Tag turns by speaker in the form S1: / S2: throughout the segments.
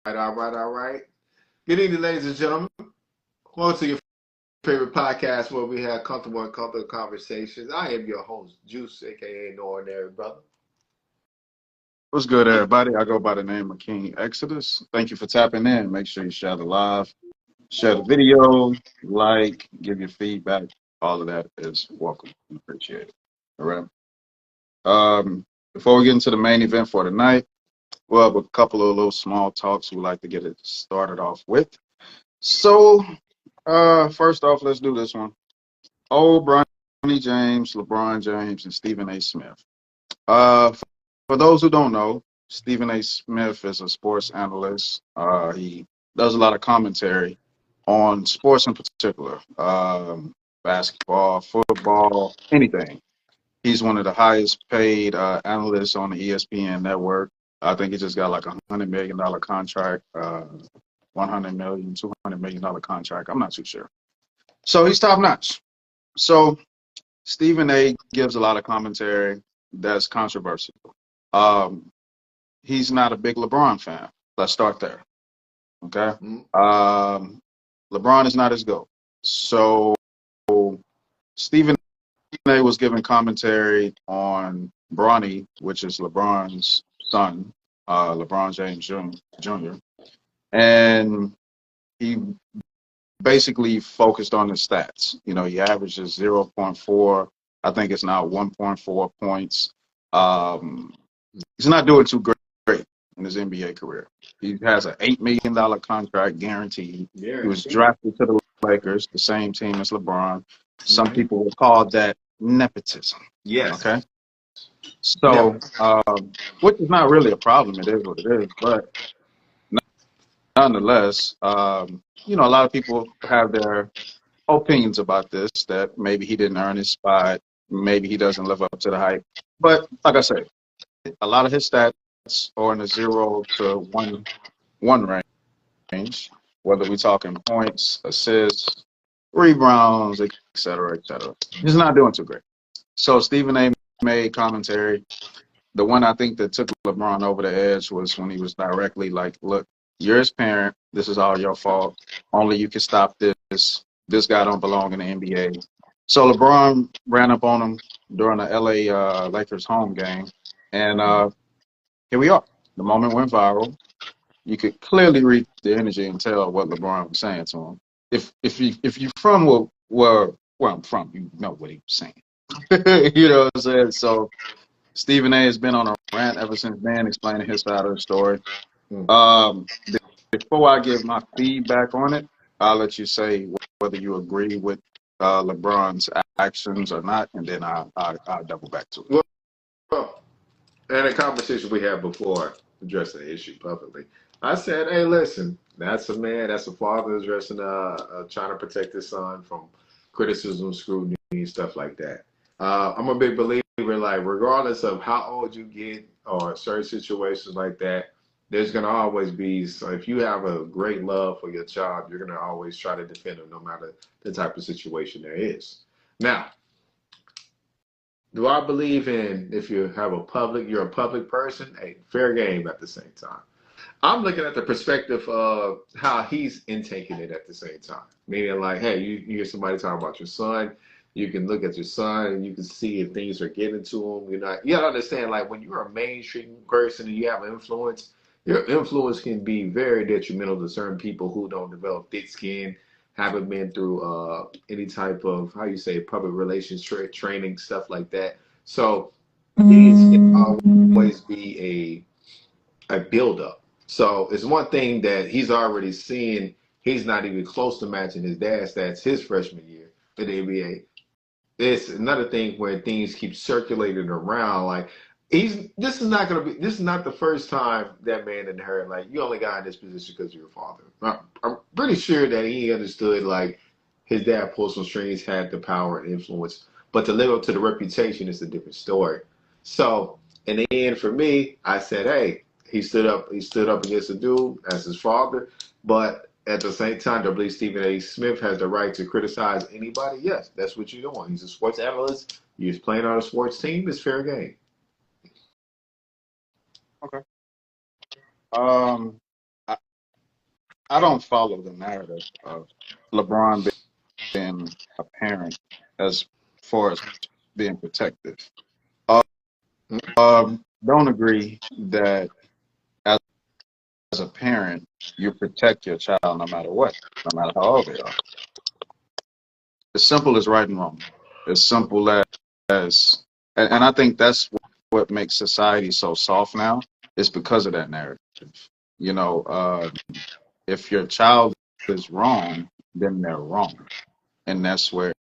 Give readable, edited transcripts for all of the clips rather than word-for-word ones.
S1: all right. Good evening, ladies and gentlemen. Welcome to your favorite podcast where we have comfortable and comfortable conversations. I am your host, Juice, aka No Ordinary Brother.
S2: What's good, everybody? I go by the name of King Exodus. Thank you for tapping in. Make sure you share the live, share the video, like, give your feedback. All of that is welcome and appreciated. All right. Before we get into the main event for tonight, well, a couple of little small talks we like to get it started off with. So, first off, let's do this one. Oh, Bronny James, LeBron James, and Stephen A. Smith. Uh, for those who don't know, Stephen A. Smith is a sports analyst. He does a lot of commentary on sports in particular, basketball, football, anything. He's one of the highest paid analysts on the ESPN network. I think he just got like $100 million contract, 100 million, $200 million contract. I'm not too sure. So he's top notch. So Stephen A. gives a lot of commentary that's controversial. Um, he's not a big LeBron fan. Let's start there. Okay.
S1: Mm.
S2: LeBron is not his GOAT. So Stephen A was giving commentary on Bronny, which is LeBron's son, LeBron James Jr. And he basically focused on his stats. You know, he averages 0.4. I think it's now 1.4 points. He's not doing too great in his NBA career. He has an $8 million contract guaranteed. He was drafted to the Lakers, the same team as LeBron. Some people would call that nepotism.
S1: Yes.
S2: Okay. So, which is not really a problem. It is what it is. But nonetheless, you know, a lot of people have their opinions about this, that maybe he didn't earn his spot. Maybe he doesn't live up to the hype. But like I said, a lot of his stats are in the 0 to 1 range, whether we're talking points, assists, rebounds, et cetera, et cetera. He's not doing too great. So Stephen A made commentary. The one I think that took LeBron over the edge was when he was directly like, look, you're his parent. This is all your fault. Only you can stop this. This guy don't belong in the NBA. So LeBron ran up on him during the LA Lakers home game. And here we are. The moment went viral. You could clearly read the energy and tell what LeBron was saying to him. If you're from where I'm from, you know what he was saying. You know what I'm saying? So Stephen A has been on a rant ever since then, explaining his side of the story. Um, Before I give my feedback on it, I'll let you say whether you agree with LeBron's actions or not, and then I'll double back to it.
S1: Well, and a conversation we had before addressing the issue publicly. I said, hey, listen, that's a man, that's a father addressing, trying to protect his son from criticism, scrutiny, and stuff like that. I'm a big believer, like, regardless of how old you get or certain situations like that, there's going to always be, so if you have a great love for your child, you're going to always try to defend them no matter the type of situation there is. Now, do I believe in if you have you're a public person, a fair game at the same time? I'm looking at the perspective of how he's intaking it at the same time. Meaning, like, hey, you hear somebody talking about your son, you can look at your son and you can see if things are getting to him. You gotta understand, like, when you're a mainstream person and you have influence, your influence can be very detrimental to certain people who don't develop thick skin, haven't been through any type of, how you say, public relations training, stuff like that. So things can always be a buildup. So it's one thing that he's already seeing. He's not even close to matching his dad's stats his freshman year in the NBA. It's another thing where things keep circulating around. Like, this is not the first time that man inherited. Like, you only got in this position because of your father. I'm pretty sure that he understood, like, his dad pulled some strings, had the power and influence, but to live up to the reputation is a different story. So in the end, for me, I said, hey, he stood up against a dude as his father, but at the same time, I believe Stephen A. Smith has the right to criticize anybody. Yes, that's what you're doing. He's a sports analyst. You're playing on a sports team. It's fair game.
S2: Okay. Um, I don't follow the narrative of LeBron being a parent as far as being protective. Uh, don't agree that as a parent, you protect your child no matter what, no matter how old they are. As simple as right and wrong. As simple as, and I think that's what makes society so soft now. Is because of that narrative. You know, if your child is wrong, then they're wrong, and that's where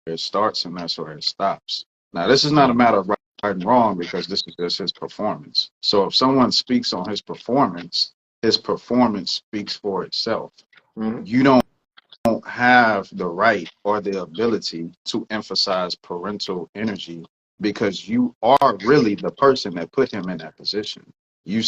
S2: it starts and that's where it stops. Now, this is not a matter of right and wrong because this is just his performance. So if someone speaks on his performance speaks for itself.
S1: Mm-hmm.
S2: You don't have the right or the ability to emphasize parental energy because you are really the person that put him in that position. You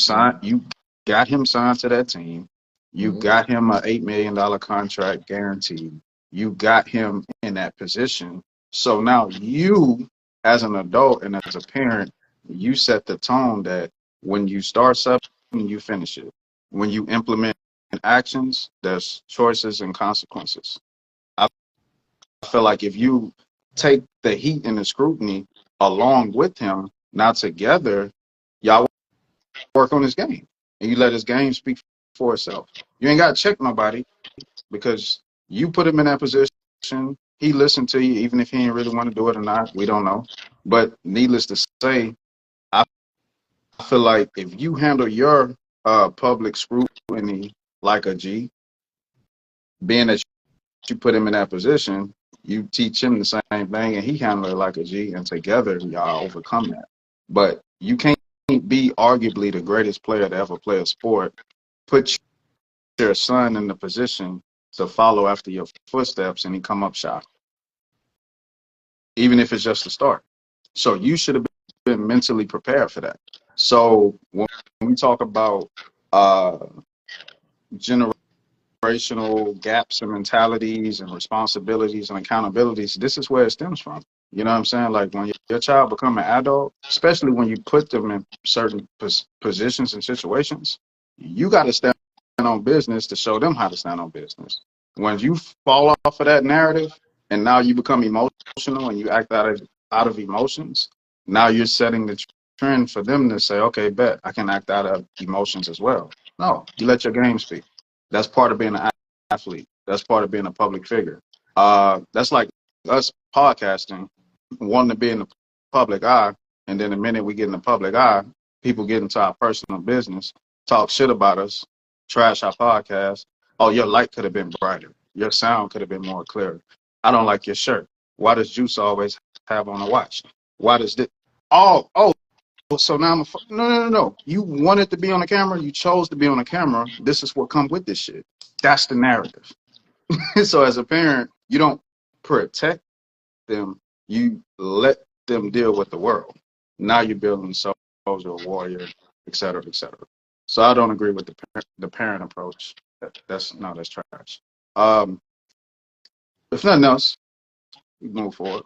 S2: got him signed to that team. You
S1: Mm-hmm.
S2: got him a $8 million contract guaranteed. You got him in that position. So now you, as an adult and as a parent, you set the tone that when you start something, you finish it. When you implement actions, there's choices and consequences. I feel like if you take the heat and the scrutiny along with him, now together, y'all work on his game and you let his game speak for itself. You ain't got to check nobody because you put him in that position. He listened to you, even if he didn't really want to do it or not. We don't know. But needless to say, I feel like if you handle your public scrutiny like a G, being that you put him in that position, you teach him the same thing, and he handle it like a G, and together y'all overcome that. But you can't be arguably the greatest player to ever play a sport. Put your son in the position to follow after your footsteps, and he come up shy, even if it's just a start. So you should have been mentally prepared for that. So when we talk about uh, generational gaps and mentalities and responsibilities and accountabilities, this is where it stems from. You know what I'm saying? Like when your child become an adult, especially when you put them in certain positions and situations, you got to stand on business to show them how to stand on business. When you fall off of that narrative and now you become emotional and you act out of emotions, now you're setting the trend for them to say, okay, bet I can act out of emotions as well. No, you let your game speak. That's part of being an athlete. That's part of being a public figure. That's like us podcasting, wanting to be in the public eye, and then the minute we get in the public eye, people get into our personal business, talk shit about us, trash our podcast. Oh, your light could have been brighter. Your sound could have been more clear. I don't like your shirt. Why does Juice always have on a watch? Why does this? Oh, so now no. You wanted to be on the camera. You chose to be on the camera. This is what comes with this shit. That's the narrative. So as a parent, you don't protect them. You let them deal with the world. Now you're building soldier, warrior, et cetera, et cetera. So I don't agree with the parent approach. That's trash. Um, if nothing else, we move forward.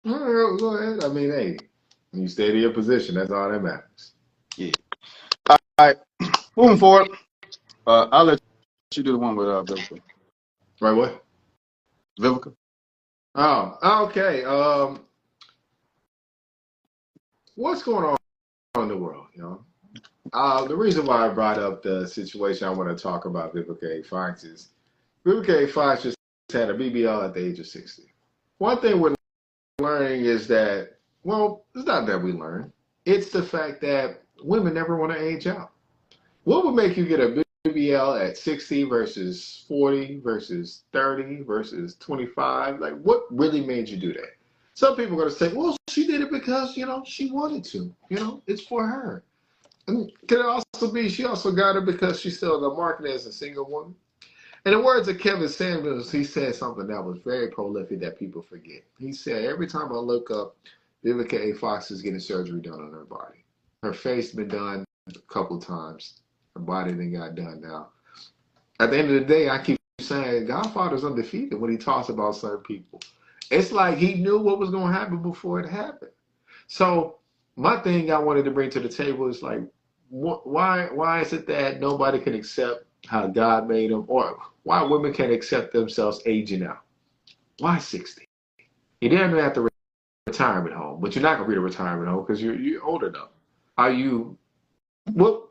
S1: All right, go ahead. I mean, hey, you stay to your position. That's all that matters.
S2: Yeah. All right. Moving forward. I'll let you do the one with Vivica.
S1: Right, what?
S2: Vivica.
S1: Oh, okay. What's going on in the world, you know? The reason why I brought up the situation I want to talk about Vivica A. Fox is Vivica A. Fox just had a BBL at the age of 60. One thing we're learning is that, well, it's not that we learn. It's the fact that women never want to age out. What would make you get a BBL at 60 versus 40 versus 30 versus 25? Like, what really made you do that? Some people are going to say, well, she did it because, she wanted to. It's for her. And can it also be she also got it because she's still in the market as a single woman? In the words of Kevin Samuels, he said something that was very prolific that people forget. He said, every time I look up, Vivica A. Fox is getting surgery done on her body. Her face been done a couple times. Her body then got done now. At the end of the day, I keep saying Godfather's undefeated when he talks about certain people. It's like he knew what was going to happen before it happened. So my thing I wanted to bring to the table is like, why is it that nobody can accept how God made them, or why women can't accept themselves aging out. Why 60? You didn't have to retirement home, but you're not gonna be a retirement home because you're old enough. Are you what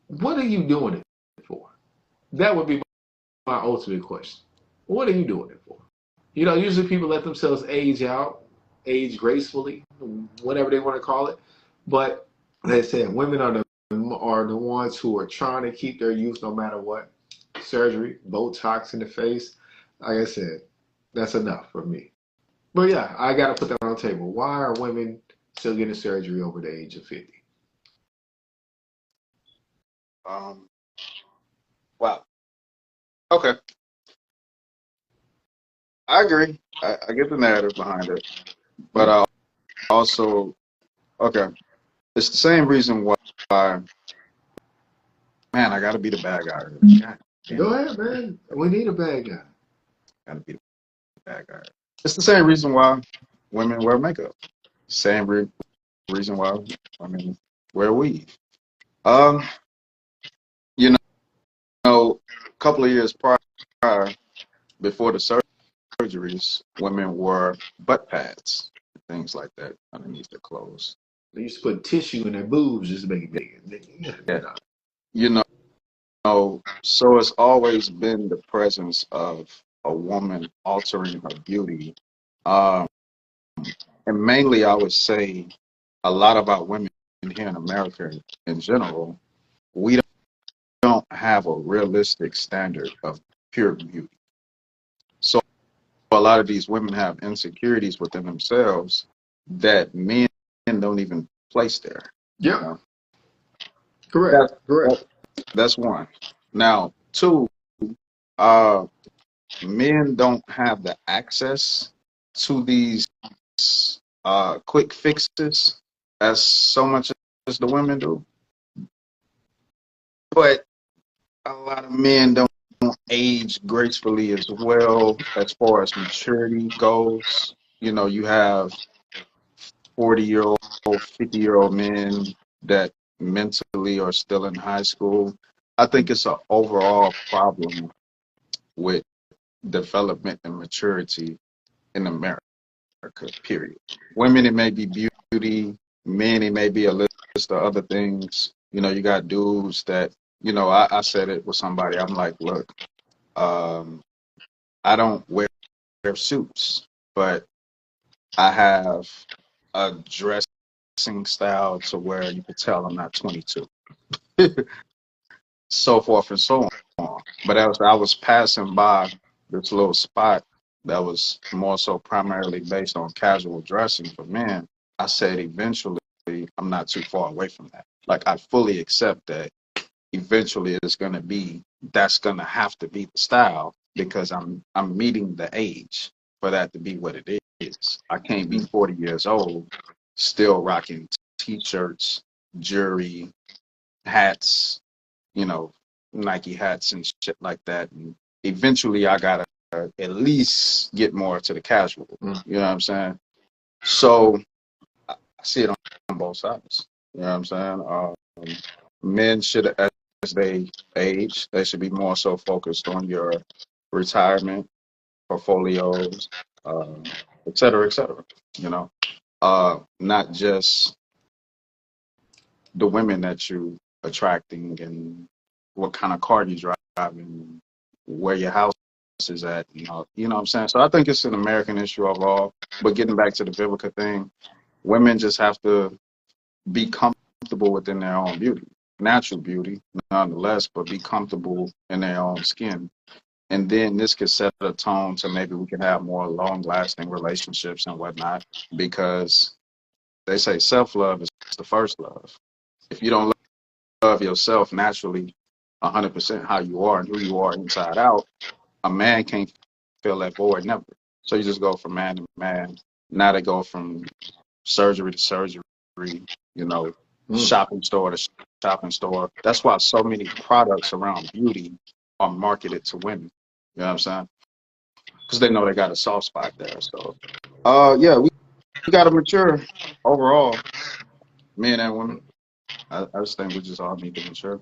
S1: what are you doing it for? That would be my ultimate question. What are you doing it for? Usually people let themselves age out, age gracefully, whatever they want to call it. But they said women are the ones who are trying to keep their youth no matter what. Surgery, Botox in the face. Like I said, that's enough for me. But yeah, I got to put that on the table. Why are women still getting surgery over the age of 50?
S2: Um, wow. Okay, I agree. I get the narrative behind it, but
S1: Yeah.
S2: I also okay. It's the same reason why. Man, I got to be the bad guy. God damn
S1: Go
S2: it,
S1: ahead, man. We need a bad guy.
S2: got to be the bad guy. It's the same reason why women wear makeup. Same reason why women wear weave. Um, you know, a couple of years prior, before the surgeries, women wore butt pads, things like that underneath their clothes.
S1: They used to put tissue in their boobs just to make it bigger. Yeah,
S2: Yeah,
S1: no.
S2: you so it's always been the presence of a woman altering her beauty. Um, and mainly, I would say a lot of our women here in America in general, we don't have a realistic standard of pure beauty. So a lot of these women have insecurities within themselves that men don't even place there. You
S1: Yep.
S2: know,
S1: Correct.
S2: that's
S1: Correct.
S2: that's one. Now, two, uh, men don't have the access to these quick fixes as so much as the women do. But a lot of men don't age gracefully as well as far as maturity goes. You have 40-year-old, 50-year-old men that mentally are still in high school. I think it's an overall problem with development and maturity in America, period. Women, it may be beauty. Men, it may be a list of other things. You got dudes that, I said it with somebody. I'm like, look, um, I don't wear suits, but I have a dressing style to where you could tell I'm not 22. So forth and so on. But as I was passing by this little spot that was more so primarily based on casual dressing for men, I said eventually I'm not too far away from that. Like I fully accept that eventually that's gonna have to be the style because I'm meeting the age for that to be what it is. I can't be 40 years old still rocking t-shirts, jewelry, hats, you know, Nike hats and shit like that. And eventually I gotta at least get more to the casual.
S1: Mm.
S2: You know what I'm saying? So I see it on both sides. You know what I'm saying? Men should, as they age, they should be more so focused on your retirement portfolios, et cetera, et cetera. You know, not just the women that you attracting and what kind of car you driving, where your house is at. You know what I'm saying. So I think it's an American issue overall. But getting back to the biblical thing, women just have to be comfortable within their own beauty, natural beauty, nonetheless, but be comfortable in their own skin. And then this could set a tone to maybe we can have more long lasting relationships and whatnot, because they say self love is the first love. If you don't love yourself naturally, 100% how you are and who you are inside out, a man can't fill that void never. So you just go from man to man. Now they go from surgery to surgery, you know,
S1: Mm.
S2: shopping store to shopping store. That's why so many products around beauty are marketed to women. You know what I'm saying? Because they know they got a soft spot there. So, yeah, we got to mature overall, men and women. I just think we just all need to mature.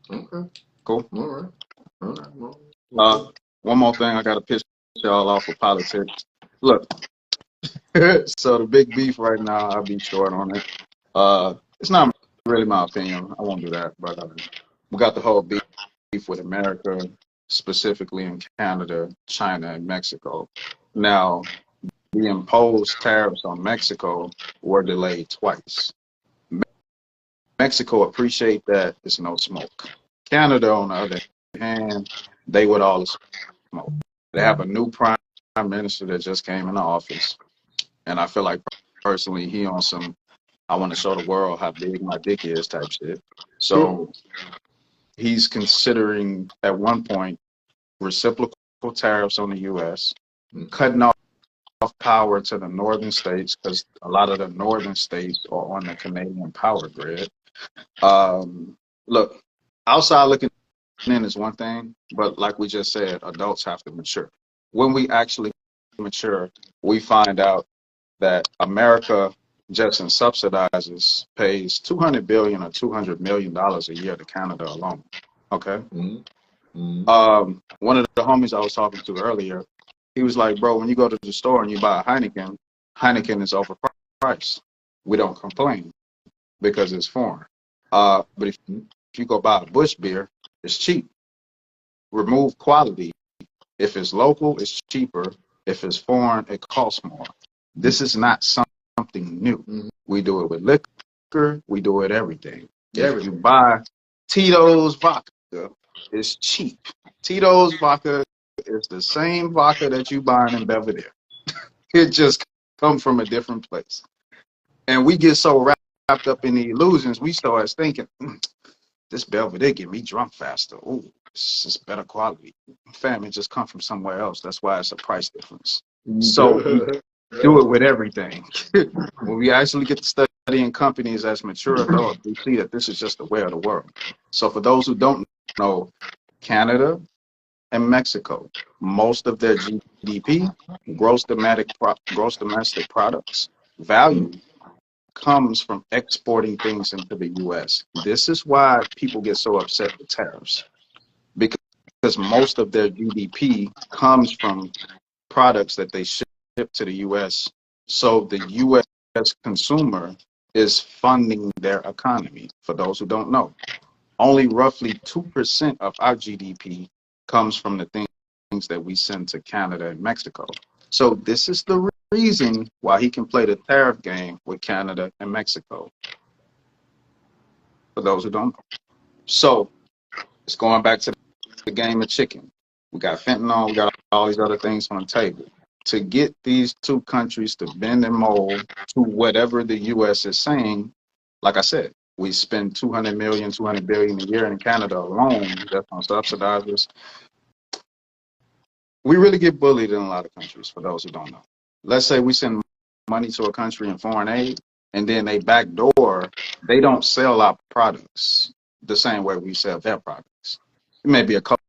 S1: Okay.
S2: Cool.
S1: All right. All right. Well,
S2: Uh,
S1: cool.
S2: one more thing, I got to piss y'all off with politics. Look, so the big beef right now, I'll be short on it. It's not really my opinion. I won't do that. But we got the whole beef with America, specifically in Canada, China, and Mexico. Now, the imposed tariffs on Mexico were delayed twice. Mexico appreciate that it's no smoke. Canada, on the other hand, they with all the smoke. They have a new prime minister that just came into office, and I feel like personally he on some I want to show the world how big my dick is type shit. So he's considering at one point reciprocal tariffs on the U.S., cutting off power to the northern states because a lot of the northern states are on the Canadian power grid. Look, outside looking in is one thing, but like we just said, adults have to mature. When we actually mature, we find out that America just in subsidizes pays 200 billion or 200 million dollars a year to Canada alone. Okay. One of the homies I was talking to earlier, he was like, "Bro, when you go to the store and you buy a Heineken, Heineken is overpriced. We don't complain because it's foreign. But if you go buy a Bush beer, it's cheap. Remove quality. If it's local, it's cheaper. If it's foreign, it costs more. This is not something new. We do it with liquor. We do it everything. If you buy Tito's vodka, it's cheap. Tito's vodka is the same vodka that you buying in Belvedere. It just comes from a different place. And we get so wrapped up in the illusions, we start thinking, this Belvedere get me drunk faster. Oh, this is better quality. Fam, it just come from somewhere else. That's why it's a price difference. So we do it with everything. When we actually get to studying companies as mature adults, we see that this is just the way of the world. So for those who don't know, Canada and Mexico, most of their GDP, gross domestic products, value comes from exporting things into the U.S. This is why people get so upset with tariffs, because most of their GDP comes from products that they ship to the U.S. So the U.S. consumer is funding their economy. For those who don't know, only roughly 2% of our GDP comes from the things that we send to Canada and Mexico. So this is the reason why he can play the tariff game with Canada and Mexico. For those who don't know. So it's going back to the game of chicken. We got fentanyl, we got all these other things on the table. To get these two countries to bend and mold to whatever the U.S. is saying, like I said, we spend 200 million, 200 billion a year in Canada alone just on subsidizers. We really get bullied in a lot of countries, for those who don't know. Let's say we send money to a country in foreign aid, and then they backdoor, they don't sell our products the same way we sell their products. It may be a couple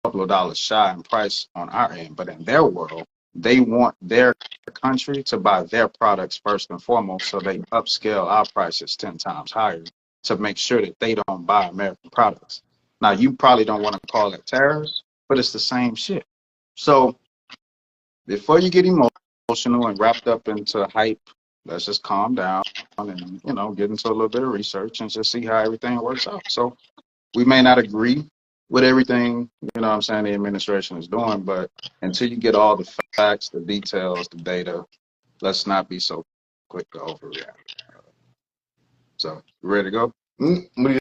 S2: of dollars shy in price on our end, but in their world, they want their country to buy their products first and foremost, so they upscale our prices 10 times higher to make sure that they don't buy American products. Now, you probably don't want to call it tariffs, but it's the same shit. So before you get emotional and wrapped up into hype, let's just calm down and, get into a little bit of research and just see how everything works out. So we may not agree with everything, what I'm saying, the administration is doing, but until you get all the facts, the details, the data, let's not be so quick to overreact. So, you ready to go?
S1: What are you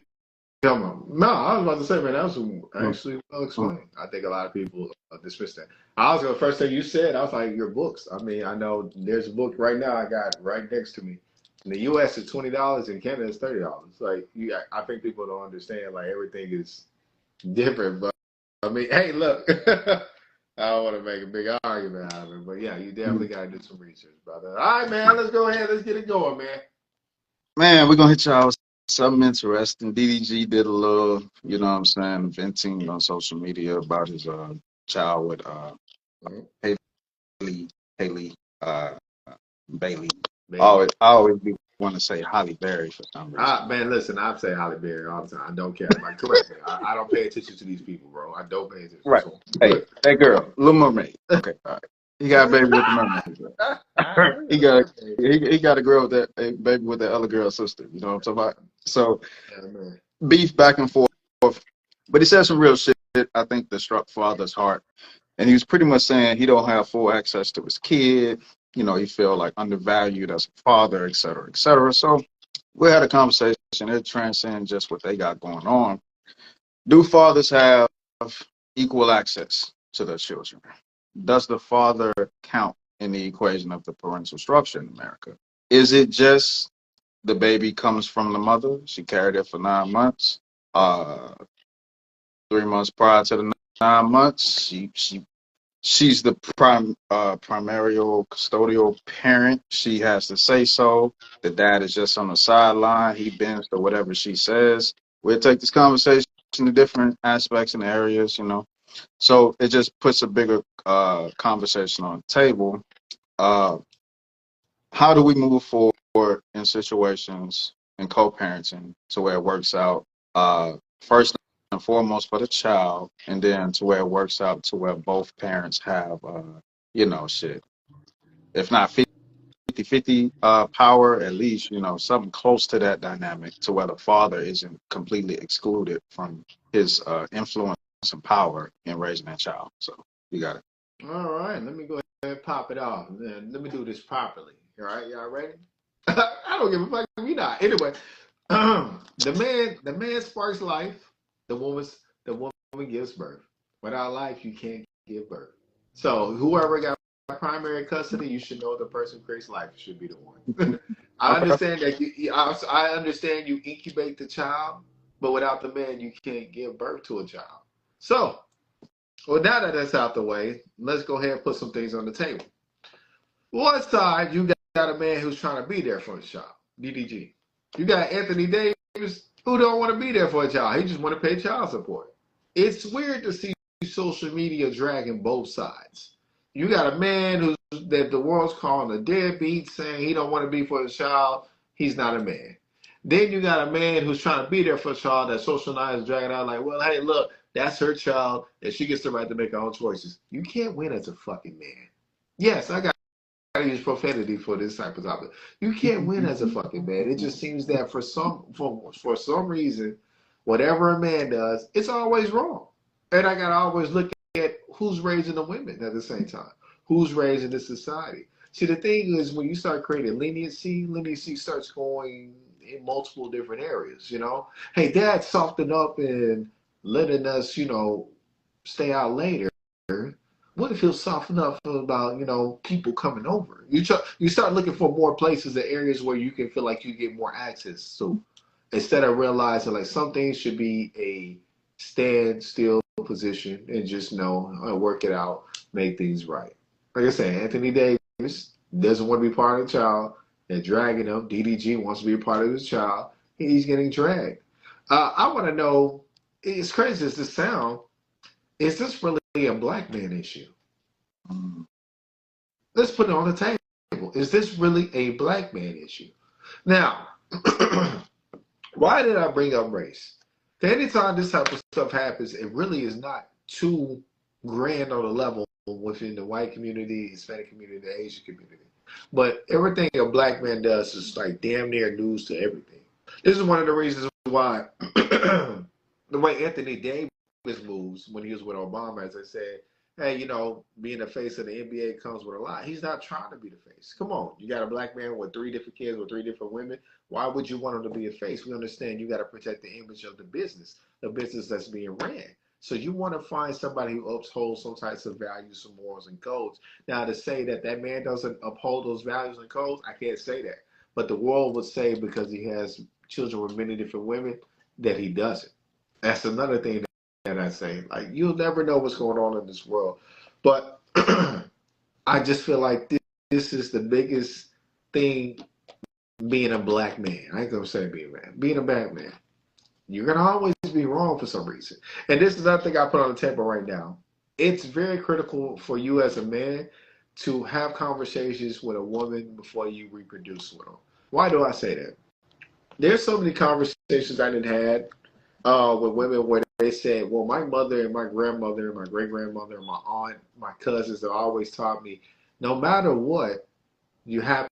S1: talking about? No, I was about to say, man, that was actually well explained. I think a lot of people dismiss that. The first thing you said, I was like, your books. I mean, I know there's a book right now I got right next to me. In the U.S. it's $20, in Canada it's $30. Like, I think people don't understand, like, everything is different. But I mean, hey, look, I don't want to make a big argument out of it, but yeah, you definitely got to do some research, brother. All right, man, let's go ahead, let's get it going, man.
S2: Man, we're going to hit y'all with something interesting. DDG did a little, venting on social media about his child with Haley Bailey. I always be want to say Holly Berry for some reason.
S1: Man, listen, I say Holly Berry all the time. I don't care. Like, correct me. I don't pay attention to these people, bro. I don't pay attention
S2: Right.
S1: to
S2: Hey, hey, girl, Little Mermaid. Okay, all right. He got a baby with the mermaid. Bro. He got a girl with that a baby with that other girl's sister. You know what I'm talking about? So
S1: Yeah, man.
S2: beef back and forth. But he said some real shit, I think, that struck father's heart. And he was pretty much saying he don't have full access to his kid. You know, he feel like undervalued as a father, et cetera, et cetera. So we had a conversation. It transcends just what they got going on. Do fathers have equal access to their children? Does the father count in the equation of the parental structure in America? Is it just the baby comes from the mother? She carried it for 9 months. Uh, 3 months prior to the 9 months, she's the primary custodial parent. She has to say so. The dad is just on the sideline. He bends to whatever she says. We'll take this conversation to different aspects and areas, you know. So it just puts a bigger conversation on the table. Uh, how do we move forward in situations in co-parenting to where it works out first and foremost for the child, and then to where it works out to where both parents have, you know, shit, if not 50-50 power, at least, you know, something close to that dynamic to where the father isn't completely excluded from his influence and power in raising that child. So you got it.
S1: All right, let me go ahead and pop it off. Then let me do this properly. All right, y'all ready? I don't give a fuck if you not. Anyway, the man sparks life. The woman gives birth. Without life, you can't give birth. So whoever got primary custody, you should know the person who creates life should be the one. I
S2: Okay.
S1: understand that I understand you incubate the child, but without the man, you can't give birth to a child. So, well, now that that's out the way, let's go ahead and put some things on the table. One side, you got a man who's trying to be there for his child, DDG. You got Anthony Davis who don't want to be there for a child. He just want to pay child support. It's weird to see social media dragging both sides. You got a man who's that the world's calling a deadbeat, saying he don't want to be for his child. He's not a man. Then you got a man who's trying to be there for a child that social media is dragging out like, well, hey, look, that's her child, and she gets the right to make her own choices. You can't win as a fucking man. Yes, I gotta use profanity for this type of topic. You can't win as a fucking man. It just seems that for some reason, whatever a man does, it's always wrong. And I gotta always look at who's raising the women at the same time. Who's raising the society. See, the thing is, when you start creating leniency starts going in multiple different areas. You know, hey, dad, soften up and letting us, stay out later. What if he'll soften up about people coming over? You start looking for more places and areas where you can feel like you get more access. So instead of realizing like some things should be a standstill position and just work it out, make things right. Like I said, Anthony Davis doesn't want to be part of the child. They're dragging him. DDG wants to be a part of his child. He's getting dragged. I want to know. It's crazy as this sound. Is this really a black man issue?
S2: Mm.
S1: Let's put it on the table. Is this really a black man issue? Now, why did I bring up race? Anytime this type of stuff happens, it really is not too grand on the level within the white community, Hispanic community, the Asian community. But everything a black man does is like damn near news to everything. This is one of the reasons why the way Anthony Davis moves when he was with Obama, as I said, hey, being the face of the NBA comes with a lot. He's not trying to be the face. Come on, you got a black man with 3 different kids with 3 different women. Why would you want him to be a face? We understand you got to protect the image of the business that's being ran. So you want to find somebody who upholds some types of values, some morals and codes. Now, to say that that man doesn't uphold those values and codes, I can't say that. But the world would say because he has children with many different women that he doesn't. That's another thing that I say. Like, you'll never know what's going on in this world. But I just feel like this is the biggest thing being a black man. I ain't gonna say being a black man. You're gonna always be wrong for some reason. And this is another thing I put on the table right now. It's very critical for you as a man to have conversations with a woman before you reproduce with them. Why do I say that? There's so many conversations I didn't had with women where they said, well, my mother and my grandmother and my great grandmother and my aunt, my cousins have always taught me, no matter what you happens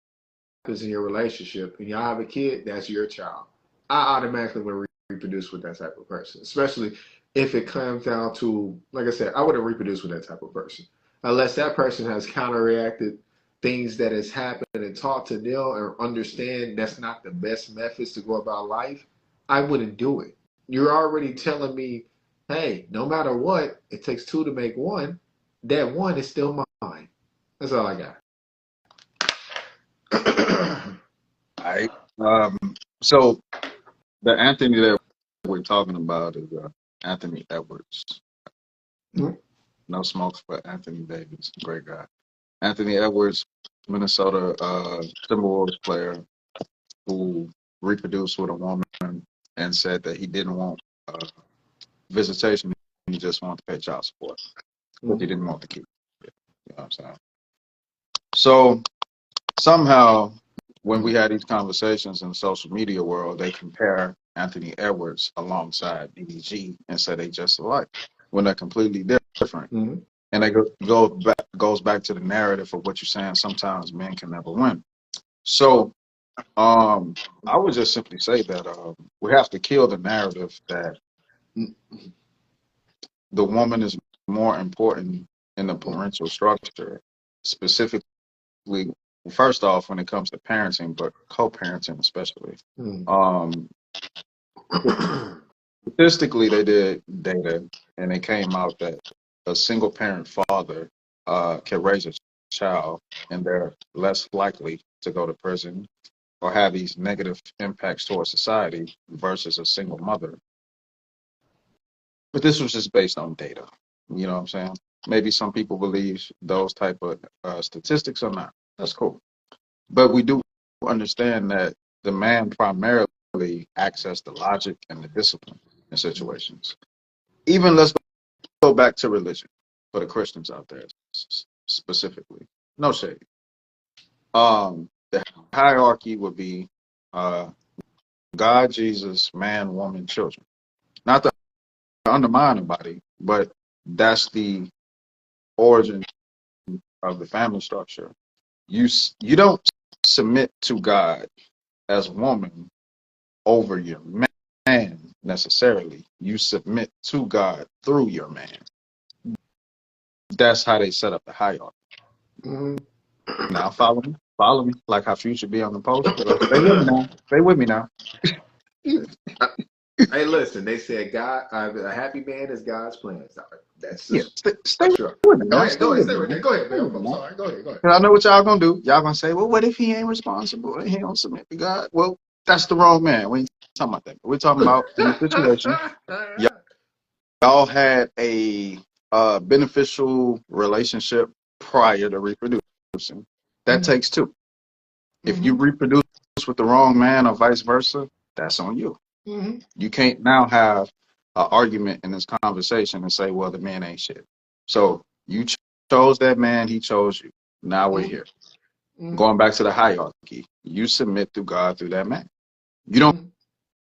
S1: in your relationship and y'all have a kid, that's your child. I automatically would reproduce with that type of person, especially if it comes down to, like I said, I wouldn't reproduce with that type of person unless that person has counteracted things that has happened and taught to them or understand that's not the best methods to go about life. I wouldn't do it. You're already telling me, hey, no matter what, it takes two to make one. That one is still mine. That's all I got.
S2: Right. So the Anthony that we're talking about is Anthony Edwards.
S1: Mhm.
S2: No smoke for Anthony Davis, great guy. Anthony Edwards, Minnesota Timberwolves player who reproduced with a woman and said that he didn't want uh, visitation. He just wanted to pay child support, but he didn't want to keep it. You know what I'm saying? So somehow, when we had these conversations in the social media world, they compare Anthony Edwards alongside DDG and say they just alike when they're completely different.
S1: Mhm.
S2: And they goes back to the narrative of what you're saying. Sometimes men can never win. So I would just simply say that we have to kill the narrative that the woman is more important in the parental structure, specifically, first off, when it comes to parenting, but co-parenting especially.
S1: Mhm.
S2: Um, Statistically, they did data, and it came out that a single parent father can raise a child, and they're less likely to go to prison or have these negative impacts towards society versus a single mother. But this was just based on data. You know what I'm saying? Maybe some people believe those type of statistics or not. That's cool. But we do understand that the man primarily access the logic and the discipline in situations. Even let's go back to religion for the Christians out there specifically. No shade. The hierarchy would be uh, God, Jesus, man, woman, children. Not to undermine anybody, but that's the origin of the family structure. You don't submit to God as woman over your man necessarily. You submit to God through your man. That's how they set up the hierarchy.
S1: Mhm.
S2: Now follow me, like how Future be on the post. Stay with me now. Stay with me now.
S1: Hey, listen, they said God, a happy man is God's plan. That's
S2: Yeah,
S1: just
S2: stay
S1: for sure.
S2: with me,
S1: Go
S2: man.
S1: ahead,
S2: Stay
S1: go ahead,
S2: with
S1: stay
S2: me,
S1: right there.
S2: man.
S1: Go ahead,
S2: Stay
S1: man.
S2: with me,
S1: I'm
S2: man.
S1: sorry. Go ahead, go ahead.
S2: And I know what y'all gonna do. Y'all gonna say, well, what if he ain't responsible and he don't submit to God? Well, that's the wrong man. We ain't talking about that. We're talking about in a situation y'all had a beneficial relationship prior to reproducing. That
S1: Mhm.
S2: takes two. If you
S1: Mhm.
S2: reproduce with the wrong man or vice versa, that's on you.
S1: Mhm.
S2: You can't now have an argument in this conversation and say, well, the man ain't shit. So you chose that man, he chose you. Now we're
S1: Mhm.
S2: here.
S1: Mhm.
S2: Going back to the hierarchy, you submit to God through that man. You don't
S1: Mhm.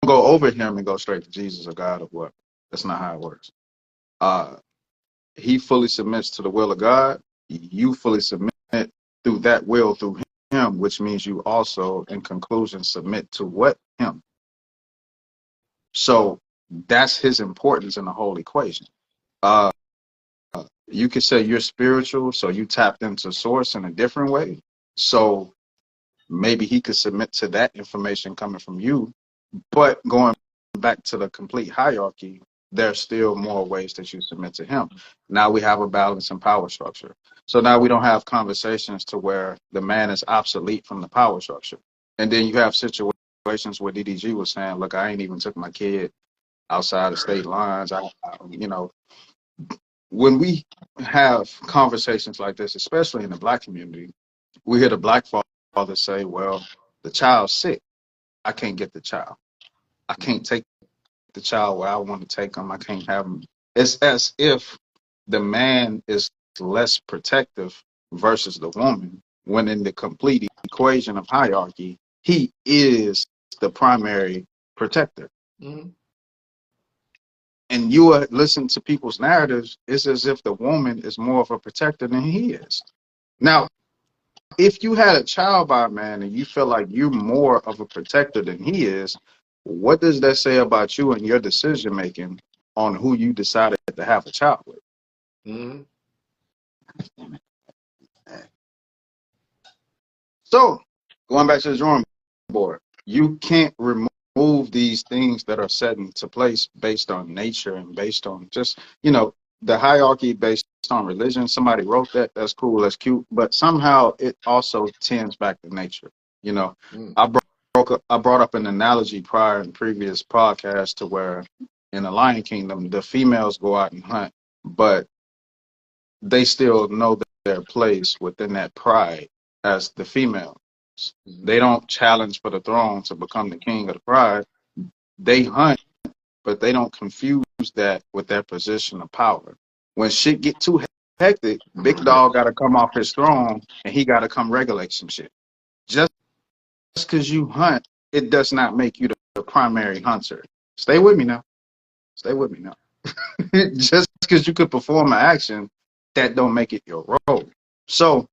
S2: go over him and go straight to Jesus or God or what. That's not how it works. Uh, he fully submits to the will of God. You fully submit through that will through him, which means you also, in conclusion, submit to what him. So that's his importance in the whole equation. Uh, you could say you're spiritual, so you tapped into source in a different way. So maybe he could submit to that information coming from you. But going back to the complete hierarchy, there's still more ways that you submit to him. Now we have a balance in power structure. So now we don't have conversations to where the man is obsolete from the power structure. And then you have situations where DDG was saying, look, I ain't even took my kid outside of state lines. You know, when we have conversations like this, especially in the black community, we hear the black father say, well, the child's sick. I can't get the child. I can't take the child where I want to take them. I can't have them. It's as if the man is less protective versus the woman, when in the complete equation of hierarchy, he is the primary protector.
S1: Mm-hmm.
S2: And you listen to people's narratives, it's as if the woman is more of a protector than he is. Now, if you had a child by a man and you feel like you're more of a protector than he is, what does that say about you and your decision making on who you decided to have a child with?
S1: Mm-hmm.
S2: So, going back to the drawing board, you can't remove these things that are set into place based on nature and based on just, the hierarchy based on religion. Somebody wrote that. That's cool. That's cute. But somehow it also tends back to nature. You know,
S1: Mm-hmm.
S2: I I brought up an analogy prior in previous podcasts to where in the Lion Kingdom, the females go out and hunt, but they still know their place within that pride as the female. They don't challenge for the throne to become the king of the pride. They hunt, but they don't confuse that with their position of power. When shit get too hectic, Big Dog got to come off his throne and he got to come regulate some shit. Just because you hunt, it does not make you the primary hunter. Stay with me now. Stay with me now. Just because you could perform an action, that don't make it your role. So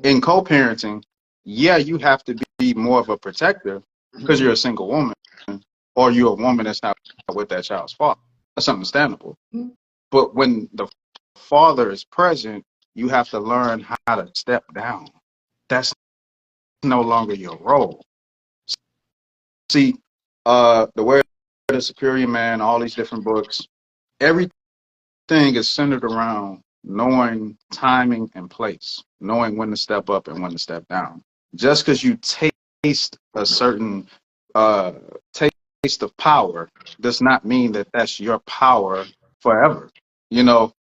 S2: in co-parenting, yeah, you have to be more of a protector because you're a single woman or you're a woman that's not with that child's father. That's understandable. But when the father is present, you have to learn how to step down. That's no longer your role. See, the Way of the Superior Man, all these different books, everything is centered around knowing timing and place, knowing when to step up and when to step down. Just because you taste a certain uh, taste of power does not mean that that's your power forever. You know,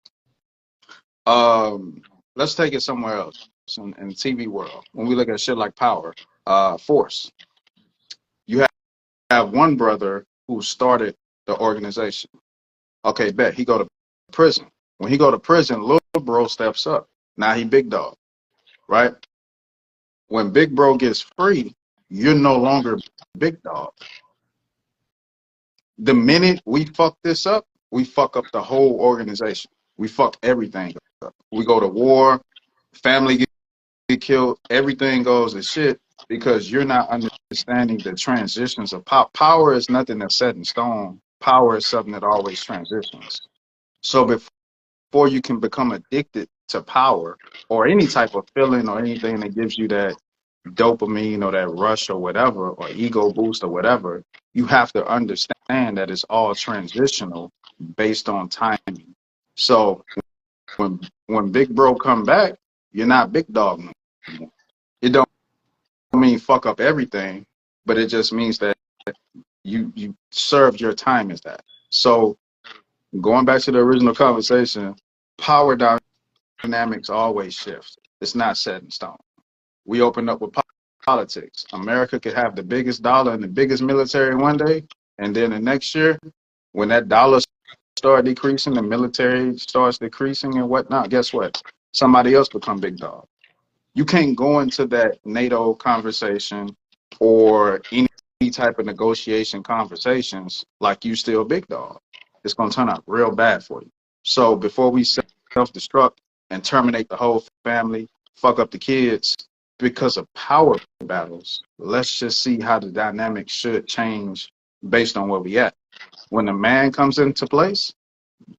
S2: let's take it somewhere else in the TV world. When we look at shit like power, force, you have one brother who started the organization. Okay, bet he go to prison. When he go to prison, little bro steps up. Now he big dog, right? When big bro gets free, you're no longer big dog. The minute we fuck this up, we fuck up the whole organization. We fuck everything up. We go to war, family get killed, everything goes to shit because you're not understanding the transitions of power. Power is nothing that's set in stone. Power is something that always transitions. So before you can become addicted to power or any type of feeling or anything that gives you that dopamine or that rush or whatever, or ego boost or whatever, you have to understand that it's all transitional based on timing. So when big bro come back, you're not big dog no more. It don't mean fuck up everything, but it just means that you served your time as that. So going back to the original conversation, power dynamics always shift. It's not set in stone. We opened up with politics. America could have the biggest dollar and the biggest military one day, and then the next year, when that dollar starts decreasing, the military starts decreasing and whatnot. Guess what? Somebody else become big dog. You can't go into that NATO conversation or any type of negotiation conversations like you still big dog. It's gonna turn out real bad for you. So before we self-destruct and terminate the whole family, fuck up the kids because of power battles, let's just see how the dynamic should change based on where we at. When the man comes into place,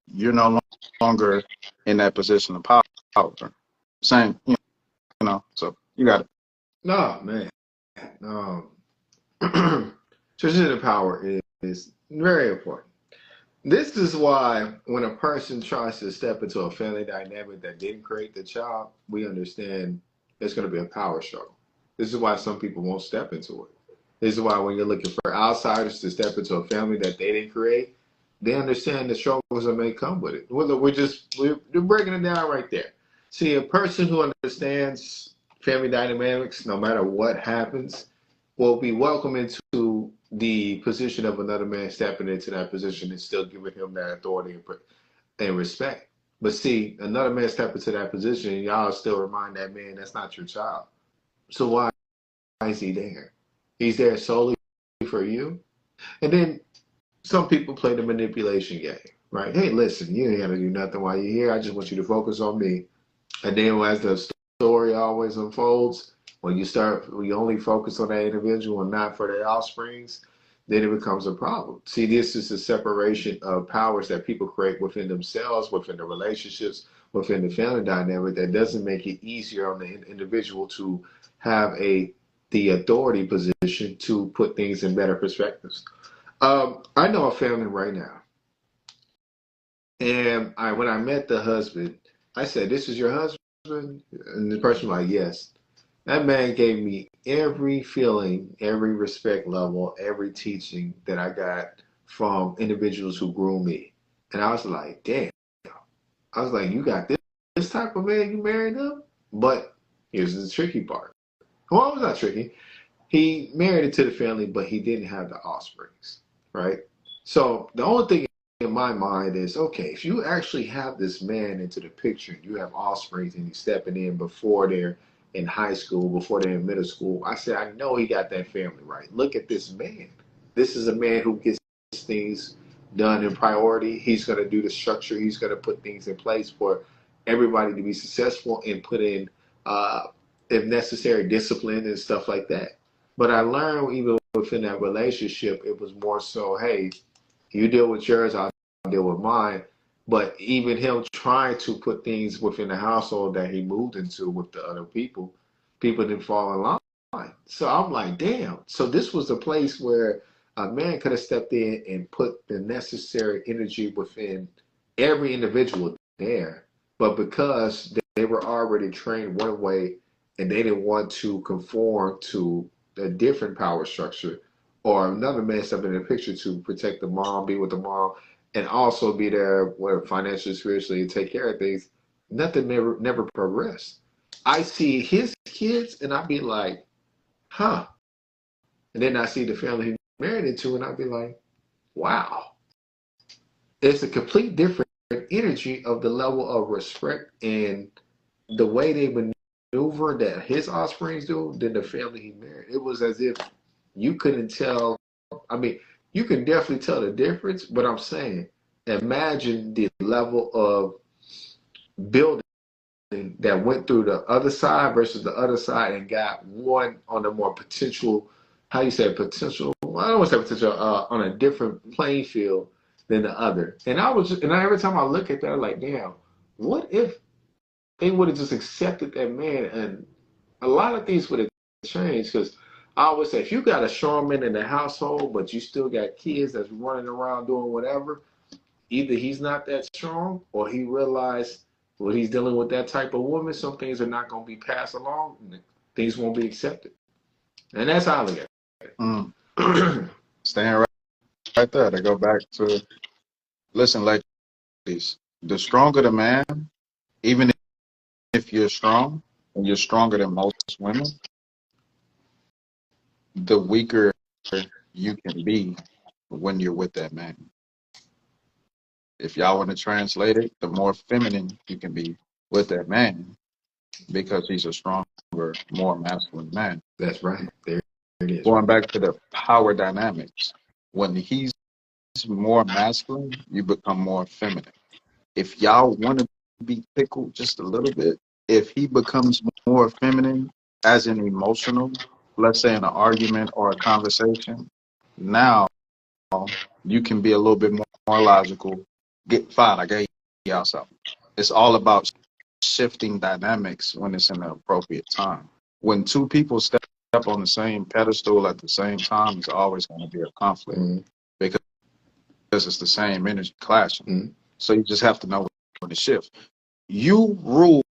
S2: you're no longer in that position of power. Same, so you got it.
S1: No, man. Um, transition of power is very important. This is why when a person tries to step into a family dynamic that didn't create the child, we understand it's going to be a power struggle. This is why some people won't step into it. This is why when you're looking for outsiders to step into a family that they didn't create, they understand the struggles that may come with it. We're breaking it down right there. See, a person who understands family dynamics, no matter what happens, will be welcome into the position of another man stepping into that position and still giving him that authority and respect. But see, another man step into that position, and y'all still remind that man that's not your child. So why? is he there? He's there solely for you. And then some people play the manipulation game, right? Hey, listen, you ain't got to do nothing while you're here. I just want you to focus on me. And then as the story always unfolds, when you only focus on that individual and not for their offsprings, then it becomes a problem. See, this is a separation of powers that people create within themselves, within the relationships, within the family dynamic that doesn't make it easier on the individual to have the authority position to put things in better perspectives. I know a family right now, and when I met the husband, I said, "This is your husband?" And the person was like, "Yes." That man gave me every feeling, every respect level, every teaching that I got from individuals who grew me. And I was like, damn. I was like, you got this type of man, you married him? But here's the tricky part. Well, it was not tricky. He married into the family, but he didn't have the offsprings, right? So the only thing in my mind is, okay, if you actually have this man into the picture, and you have offsprings, and he's stepping in before they're in high school, before they're in middle school, I said, I know he got that family right. Look at this man. This is a man who gets things done in priority. He's going to do the structure. He's going to put things in place for everybody to be successful and put in, if necessary, discipline and stuff like that. But I learned even within that relationship, it was more so, hey, you deal with yours, I'll deal with mine. But even him trying to put things within the household that he moved into with the other people, people didn't fall in line. So I'm like, damn. So this was a place where a man could have stepped in and put the necessary energy within every individual there. But because they were already trained one way and they didn't want to conform to a different power structure, or another man stepping in the picture to protect the mom, be with the mom, and also be there where financially, spiritually, and take care of things, nothing never progressed. I see his kids and I'd be like, huh. And then I see the family he married into and I'd be like, wow. It's a complete different energy of the level of respect and the way they maneuver that his offsprings do than the family he married. It was as if you couldn't tell. I mean, you can definitely tell the difference, but I'm saying, imagine the level of building that went through the other side versus the other side and got one on a more potential, how you say potential? Well, I don't want to say potential, on a different playing field than the other. And every time I look at that, I'm like, damn, what if they would have just accepted that man and a lot of things would have changed? Because I always say, if you got a strawman in the household, but you still got kids that's running around doing whatever, either he's not that strong or he realized when he's dealing with that type of woman, some things are not going to be passed along and things won't be accepted. And that's how I look at
S2: Mm.
S1: it.
S2: Staying right there to go back to, listen, ladies, the stronger the man, even if you're strong and you're stronger than most women, the weaker you can be when you're with that man. If y'all want to translate it, the more feminine you can be with that man because he's a stronger, more masculine man.
S1: That's right. There it is.
S2: Going back to the power dynamics, when he's more masculine, you become more feminine. If y'all want to be tickled just a little bit, if he becomes more feminine as an emotional, let's say in an argument or a conversation, now you can be a little bit more logical. Get fine, I gave y'all something. It's all about shifting dynamics when it's in the appropriate time. When two people step on the same pedestal at the same time, it's always going to be a conflict because it's the same energy clashing.
S1: Mm-hmm.
S2: So you just have to know when to shift. You rule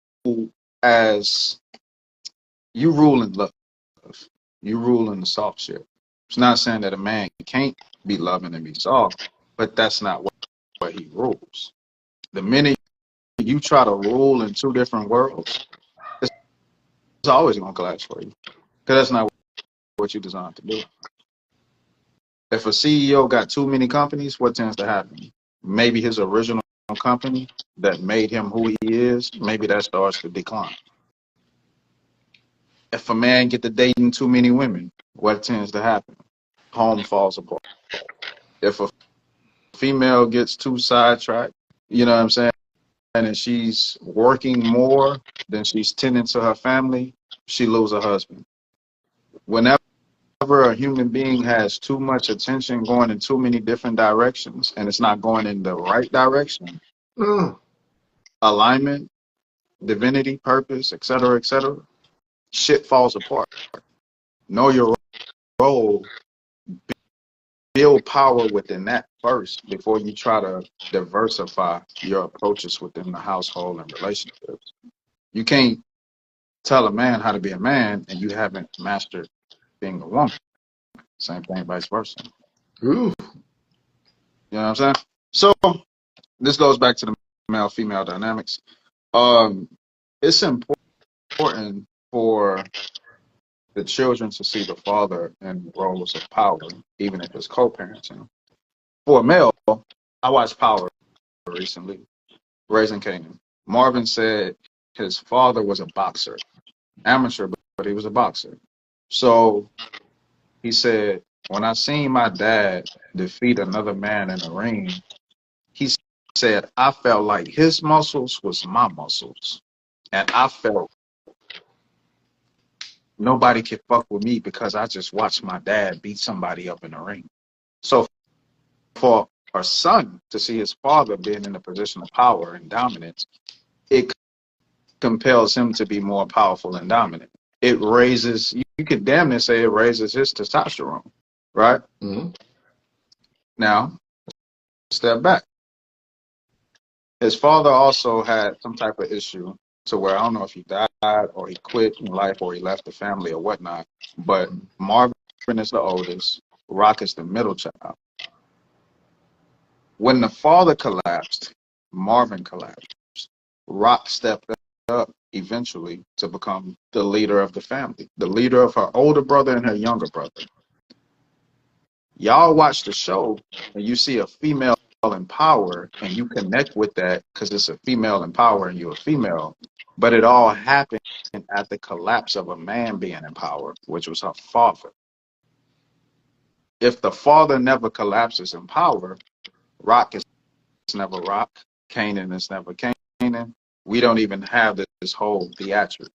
S2: as you rule in love. You rule in the soft shit. It's not saying that a man can't be loving and be soft, but that's not what he rules. The minute you try to rule in two different worlds, it's always going to clash for you because that's not what you designed to do. If a CEO got too many companies, what tends to happen? Maybe his original company that made him who he is, maybe that starts to decline. If a man get to dating too many women, what tends to happen? Home falls apart. If a female gets too sidetracked, you know what I'm saying, and she's working more than she's tending to her family, she loses her husband. Whenever a human being has too much attention going in too many different directions and it's not going in the right direction,
S1: Mm.
S2: alignment, divinity, purpose, etc., shit falls apart. Know your role, build power within that first before you try to diversify your approaches within the household and relationships. You can't tell a man how to be a man and you haven't mastered being a woman. Same thing, vice versa.
S1: Ooh.
S2: You know what I'm saying? So this goes back to the male-female dynamics. It's important for the children to see the father in roles of power, even if it's co-parenting. For a male, I watched Power recently, Raising Canaan. Marvin said his father was a boxer, amateur, but he was a boxer. So he said, when I seen my dad defeat another man in the ring, he said, I felt like his muscles was my muscles. And I felt nobody could fuck with me because I just watched my dad beat somebody up in the ring. So for a son to see his father being in a position of power and dominance, it compels him to be more powerful and dominant. It raises, you could damn near say it raises his testosterone, right?
S1: Mm.
S2: Now, step back. His father also had some type of issue to where I don't know if he died or he quit in life or he left the family or whatnot, but Marvin is the oldest, Rock is the middle child. When the father collapsed, Marvin collapsed. Rock stepped up eventually to become the leader of the family, the leader of her older brother and her younger brother. Y'all watch the show and you see a female in power and you connect with that because it's a female in power and you're a female, but it all happened at the collapse of a man being in power, which was her father. If the father never collapses in power, Rock is never Rock, Canaan is never Canaan. We don't even have this whole theatric.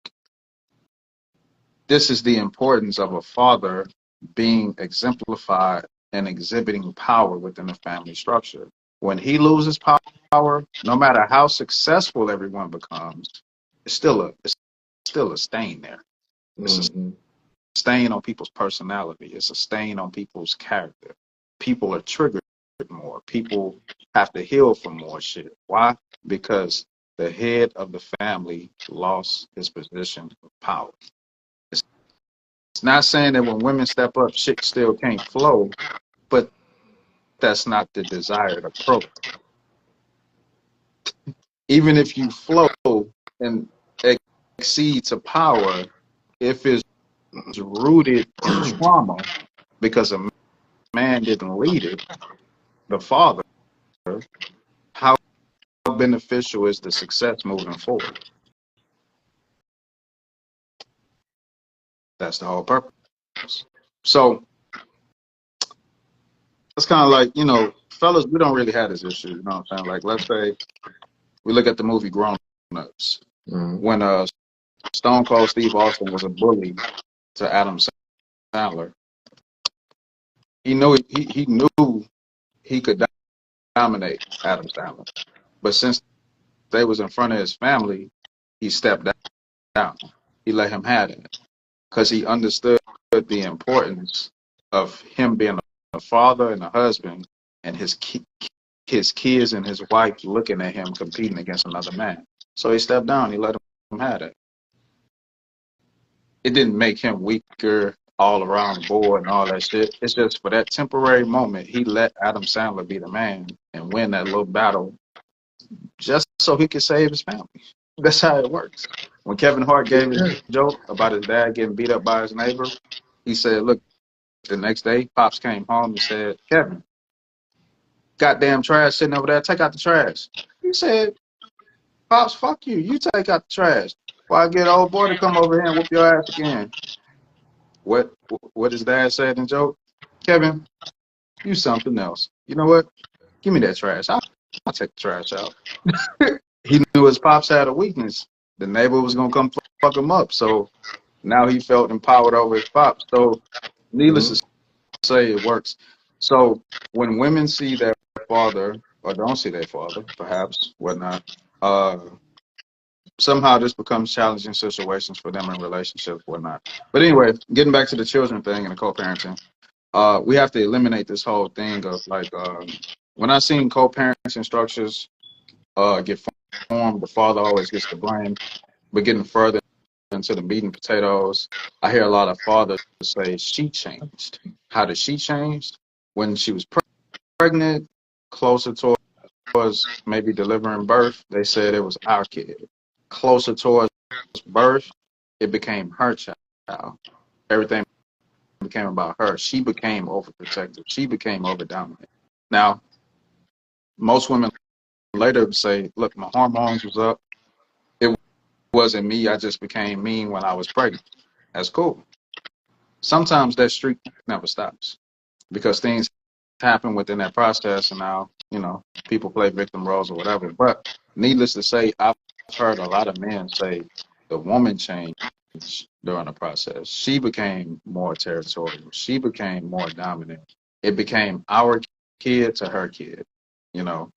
S2: This is the importance of a father being exemplified and exhibiting power within the family structure. When he loses power, no matter how successful everyone becomes, it's still a stain there. It's a
S1: Mm-hmm.
S2: stain on people's personality. It's a stain on people's character. People are triggered more. People have to heal from more shit. Why? Because the head of the family lost his position of power. It's not saying that when women step up, shit still can't flow, but that's not the desired approach. Even if you flow and exceed to power, if it's rooted in trauma because a man didn't lead it, the father, how beneficial is the success moving forward? That's the whole purpose. So it's kind of like, fellas, we don't really have this issue. You know what I'm saying? Like, let's say we look at the movie Grown Ups.
S1: Mm-hmm.
S2: When Stone Cold Steve Austin was a bully to Adam Sandler, he knew he could dominate Adam Sandler. But since they was in front of his family, he stepped down. He let him have it because he understood the importance of him being a father and a husband and his kids and his wife looking at him competing against another man. So he stepped down. He let him have it. It didn't make him weaker all around the board and all that shit. It's just for that temporary moment, he let Adam Sandler be the man and win that little battle just so he could save his family. That's how it works. When Kevin Hart gave his joke about his dad getting beat up by his neighbor, he said, look, the next day, Pops came home and said, Kevin, goddamn trash sitting over there, take out the trash. He said, Pops, fuck you. You take out the trash. Why get old boy to come over here and whoop your ass again? What what his dad said in joke? Kevin, you something else. You know what? Give me that trash. I'll take the trash out. He knew his pops had a weakness. The neighbor was gonna come fuck him up. So now he felt empowered over his pops. So needless
S1: Hmm.
S2: to say, it works. So when women see their father or don't see their father, perhaps whatnot, uh, somehow this becomes challenging situations for them in relationships, whatnot. But anyway, getting back to the children thing and the co-parenting, we have to eliminate this whole thing of like when I seen co-parenting structures get formed, the father always gets the blame. But getting further into the meat and potatoes, I hear a lot of fathers say she changed. How did she change? When she was pregnant, closer towards maybe delivering birth, they said it was our kid. Closer towards birth, it became her child. Everything became about her. She became overprotective. She became overdominant. Now, most women later say, look, my hormones was up. It wasn't me. I just became mean when I was pregnant. That's cool. Sometimes that streak never stops because things happen within that process, and now people play victim roles or whatever. But needless to say, I've heard a lot of men say the woman changed during the process. She became more territorial. She became more dominant. It became our kid to her kid. You know,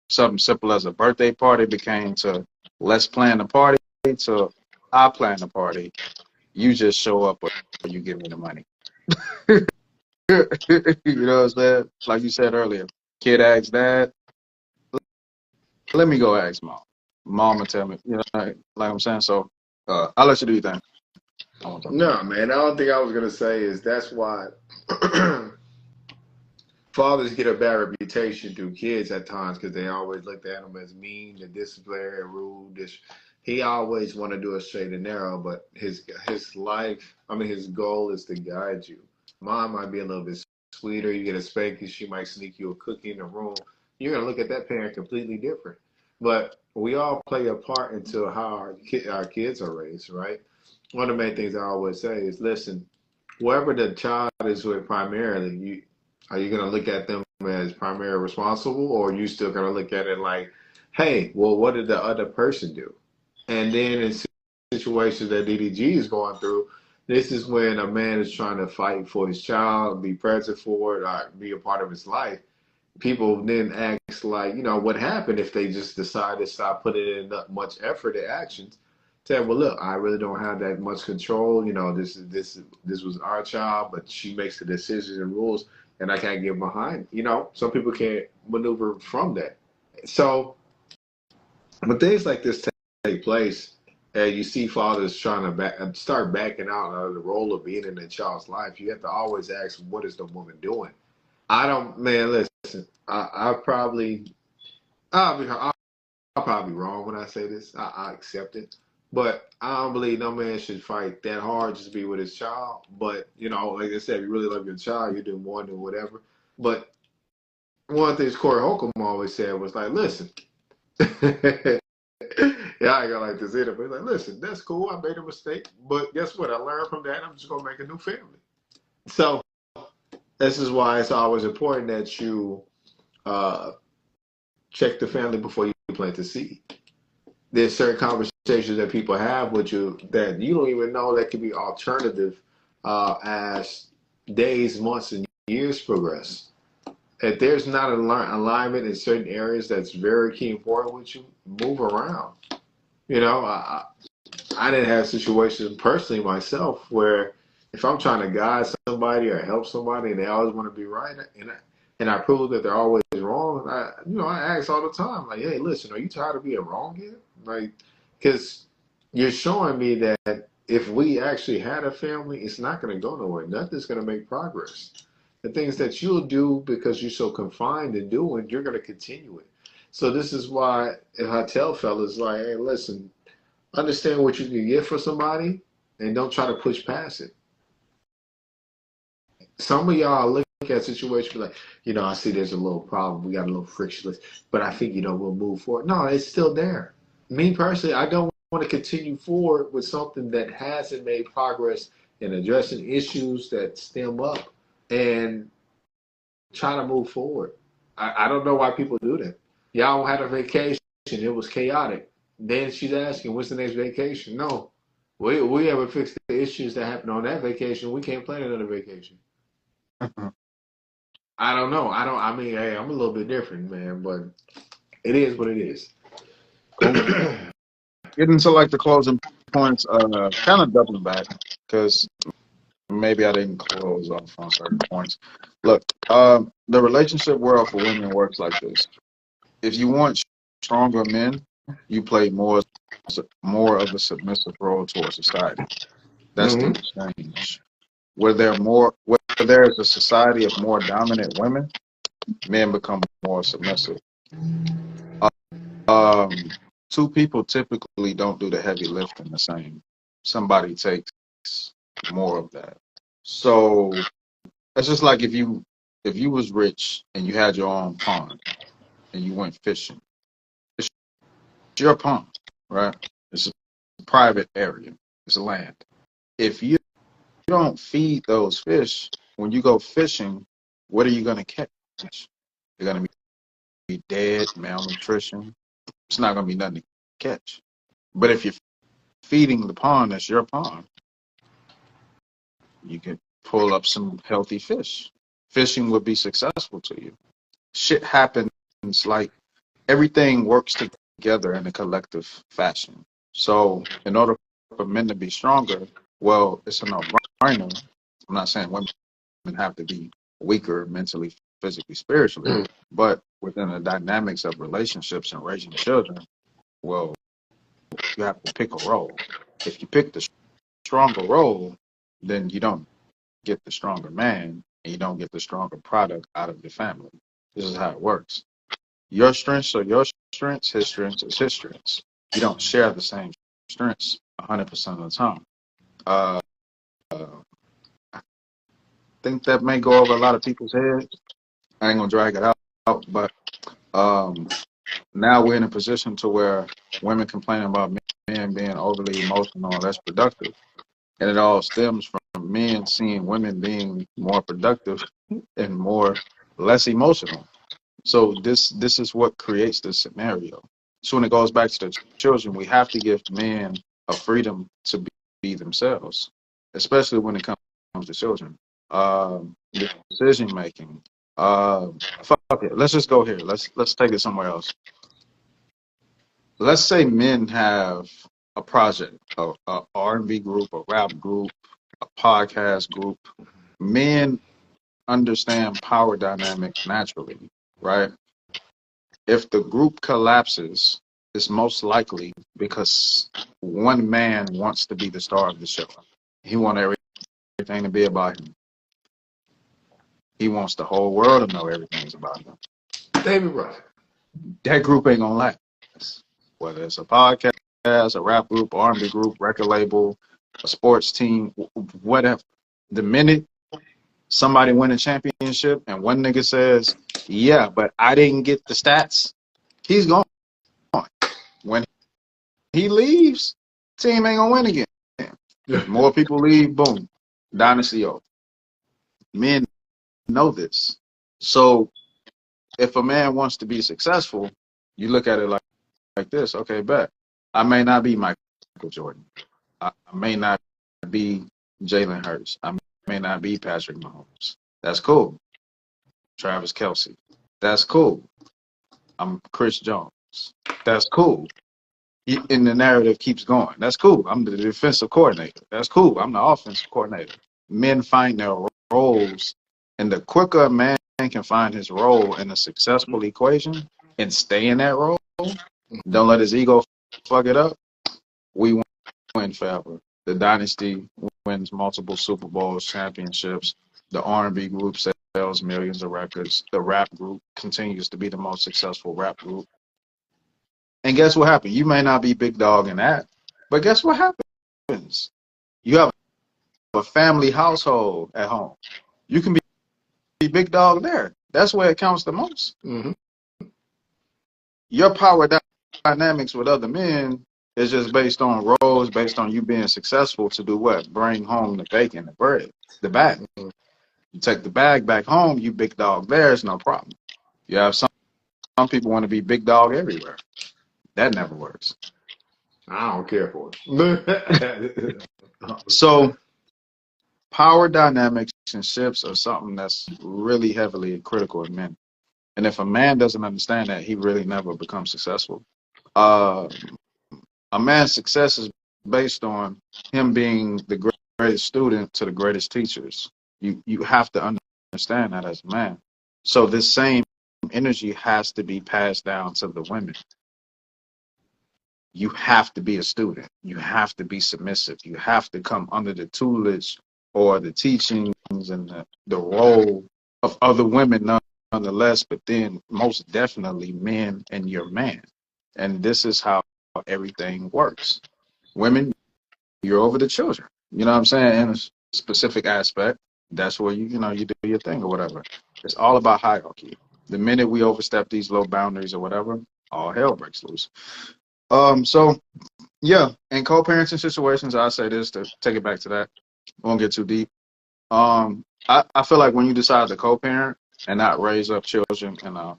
S2: something simple as a birthday party became to let's plan the party to I plan the party. You just show up or you give me the money. You know what I'm saying? Like you said earlier, kid asks dad, let me go ask mom. Mom will tell me, like I'm saying. So I'll let you do your thing. I won't talk.
S1: No, man. The only thing I was gonna say is that's why fathers get a bad reputation through kids at times because they always looked at them as mean, and disciplinary, rude. He always want to do a straight and narrow, but his life, I mean, his goal is to guide you. Mom might be a little bit sweeter. You get a spanking, she might sneak you a cookie in the room. You're gonna look at that parent completely different. But we all play a part into how our kids are raised, right? One of the main things I always say is, listen, whoever the child is with primarily, are you going to look at them as primarily responsible, or are you still going to look at it like, hey, well, what did the other person do? And then in situations that DDG is going through, this is when a man is trying to fight for his child, be present for it, or be a part of his life. People then ask, like, what happened if they just decide to stop putting in that much effort and actions? Say, well, look, I really don't have that much control. This was our child, but she makes the decisions and rules, and I can't get behind. Some people can't maneuver from that. So when things like this take place, and you see fathers trying to start backing out of the role of being in a child's life, you have to always ask, what is the woman doing? I don't, man. Listen, I probably, I'll probably be wrong when I say this. I accept it, but I don't believe no man should fight that hard just to be with his child. But like I said, if you really love your child, you do more than whatever. But one of the things Corey Holcomb always said was like, listen. Yeah, I ain't gonna like this either, but he's like, listen, that's cool. I made a mistake, but guess what? I learned from that. I'm just gonna make a new family. So this is why it's always important that you uh, check the family before you plant the seed. There's certain conversations that people have with you that you don't even know that could be alternative as days, months, and years progress. If there's not an alignment in certain areas that's very key important with you, move around. You know, I, I didn't have situations personally myself where if I'm trying to guide somebody or help somebody and they always want to be right, and I prove that they're always wrong, I ask all the time, like, hey, listen, are you tired of being wrong here? Like, because you're showing me that if we actually had a family, it's not going to go nowhere. Nothing's going to make progress. The things that you'll do because you're so confined in doing, you're going to continue it. So this is why if I tell fellas, like, hey, listen, understand what you can get for somebody and don't try to push past it. Some of y'all look at situations like, I see there's a little problem. We got a little frictionless, but I think, we'll move forward. No, it's still there. Me personally, I don't to continue forward with something that hasn't made progress in addressing issues that stem up and trying to move forward. I don't know why people do that. Y'all had a vacation. It was chaotic. Then she's asking, when's the next vacation? No. We haven't fixed the issues that happened on that vacation. We can't plan another vacation. I don't know. I mean, hey, I'm a little bit different, man, but it is what it is.
S2: Cool. Getting to like the closing points, kind of doubling back because maybe I didn't close off on certain points. Look, the relationship world for women works like this. If you want stronger men, you play more of a submissive role towards society. That's the exchange. Where there is a society of more dominant women, men become more submissive. Two people typically don't do the heavy lifting the same. Somebody takes more of that. So it's just like if you was rich and you had your own pond and you went fishing. It's your pond, right? It's a private area. It's land. If you don't feed those fish, when you go fishing, what are you going to catch? You're going to be dead, malnutrition. It's not going to be nothing to catch. But if you're feeding the pond, that's your pond, you can pull up some healthy fish. Fishing would be successful to you. Shit happens, like everything works together in a collective fashion. So in order for men to be stronger, well, it's a no-brainer. I'm not saying women have to be weaker mentally, physically, spiritually, but within the dynamics of relationships and raising children, well, you have to pick a role. If you pick the stronger role, then you don't get the stronger man and you don't get the stronger product out of the family. This is how it works. Your strengths are your strengths, his strengths is his strengths. You don't share the same strengths 100% of the time. I think that may go over a lot of people's heads. I ain't gonna drag it out, but now we're in a position to where women complain about men being overly emotional and less productive, and it all stems from men seeing women being more productive and less emotional. So this is what creates this scenario. So when it goes back to the children, we have to give men a freedom to be themselves, especially when it comes to children. Decision making. Fuck it. Let's just go here. Let's take it somewhere else. Let's say men have a project, a R&B group, a rap group, a podcast group. Men understand power dynamics naturally, right? If the group collapses, it's most likely because one man wants to be the star of the show. He wants everything to be about him. He wants the whole world to know everything's about him.
S1: David Ruff.
S2: That group ain't gonna last. Whether it's a podcast, a rap group, R&B group, record label, a sports team, whatever. The minute somebody win a championship and one nigga says, yeah, but I didn't get the stats, he's gone. When he leaves, team ain't gonna win again. More people leave, boom, dynasty over. Men know this. So if a man wants to be successful, you look at it like this. Okay, bet. I may not be Michael Jordan. I may not be Jalen Hurts. I may not be Patrick Mahomes. That's cool. Travis Kelce. That's cool. I'm Chris Jones. That's cool. And the narrative keeps going. That's cool. I'm the defensive coordinator. That's cool. I'm the offensive coordinator. Men find their roles, and the quicker a man can find his role in a successful equation and stay in that role, don't let his ego fuck it up, we win forever. The dynasty wins multiple Super Bowls, championships. The R&B group sells millions of records. The rap group continues to be the most successful rap group. And guess what happened? You may not be big dog in that, but guess what happens? You have a family household at home. You can be big dog there. That's where it counts the most.
S1: Mm-hmm.
S2: Your power dynamics with other men It's just based on roles, based on you being successful to do what? Bring home the bacon, the bread, the bag. You take the bag back home, you big dog there, it's no problem. You have some people want to be big dog everywhere. That never works.
S1: I don't care for it.
S2: So power dynamics and shifts are something that's really heavily critical in men. And if a man doesn't understand that, he really never becomes successful. Uh, a man's success is based on him being the greatest student to the greatest teachers. You have to understand that as a man. So this same energy has to be passed down to the women. You have to be a student. You have to be submissive. You have to come under the tutelage or the teachings and the role of other women nonetheless, but then most definitely men and your man. And this is how everything works. Women, you're over the children. You know what I'm saying? In a specific aspect, that's where you do your thing or whatever. It's all about hierarchy. The minute we overstep these low boundaries or whatever, all hell breaks loose. So yeah, in co-parenting situations, I say this to take it back to that. Won't get too deep. I feel like when you decide to co-parent and not raise up children in a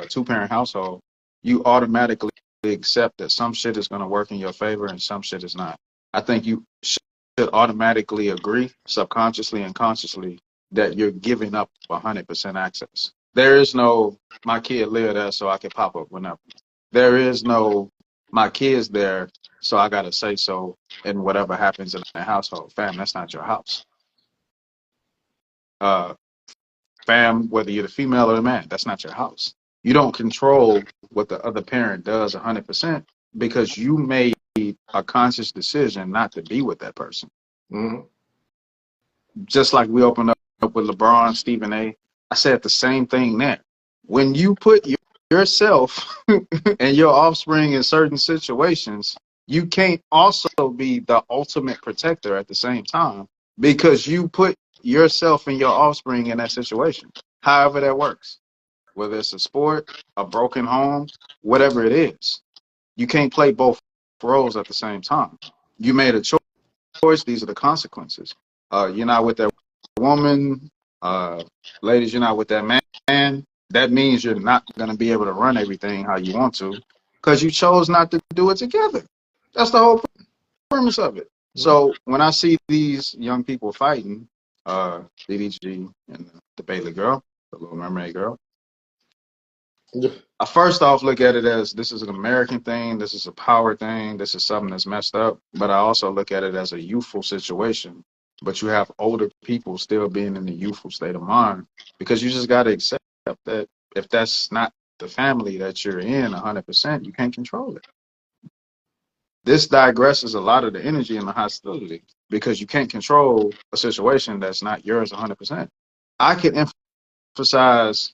S2: two-parent household, you automatically accept that some shit is going to work in your favor and some shit is not. I think you should automatically agree, subconsciously and consciously, that you're giving up 100% access. There is no my kid live there so I can pop up whenever. There is no my kid's there so I gotta say so in whatever happens in the household. Fam, that's not your house. Uh, fam, whether you're the female or the man, that's not your house. You don't control what the other parent does 100% because you made a conscious decision not to be with that person.
S1: Mm-hmm.
S2: Just like we opened up with Lebron, Stephen A. I said the same thing there. When you put yourself and your offspring in certain situations, you can't also be the ultimate protector at the same time because you put yourself and your offspring in that situation. However that works, whether it's a sport, a broken home, whatever it is, you can't play both roles at the same time. You made a choice. These are the consequences. You're not with that woman, uh, ladies. You're not with that man. That means you're not going to be able to run everything how you want to because you chose not to do it together. That's the whole premise of it. So when I see these young people fighting, DDG and the Bailey girl, the Little Mermaid girl, I first off look at it as this is an American thing, this is a power thing, this is something that's messed up. But I also look at it as a youthful situation. But you have older people still being in the youthful state of mind because you just got to accept that if that's not the family that you're in 100%, you can't control it. This digresses a lot of the energy and the hostility because you can't control a situation that's not yours 100%. I can emphasize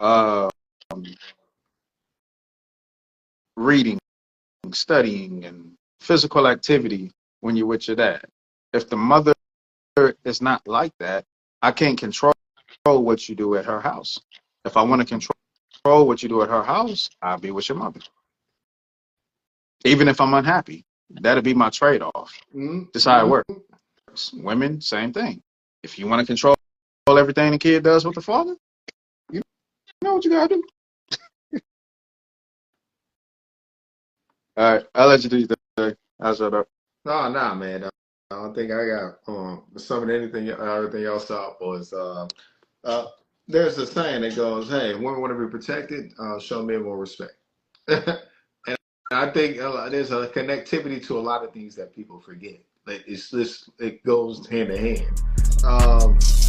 S2: uh, reading, studying, and physical activity when you're with your dad. If the mother is not like that, I can't control what you do at her house. If I want to control what you do at her house, I'll be with your mother. Even if I'm unhappy, that'll be my trade-off. That's how it works. Women, same thing. If you want to control everything the kid does with the father, you know what you gotta do. All right, I'll let you do your thing. I'll shut up.
S1: No, nah, man. I don't think I got some of anything. Everything else up was uh, there's a saying that goes, "Hey, women want to be protected. Show men more respect." And I think there's a connectivity to a lot of things that people forget. Like it's this, it goes hand in hand.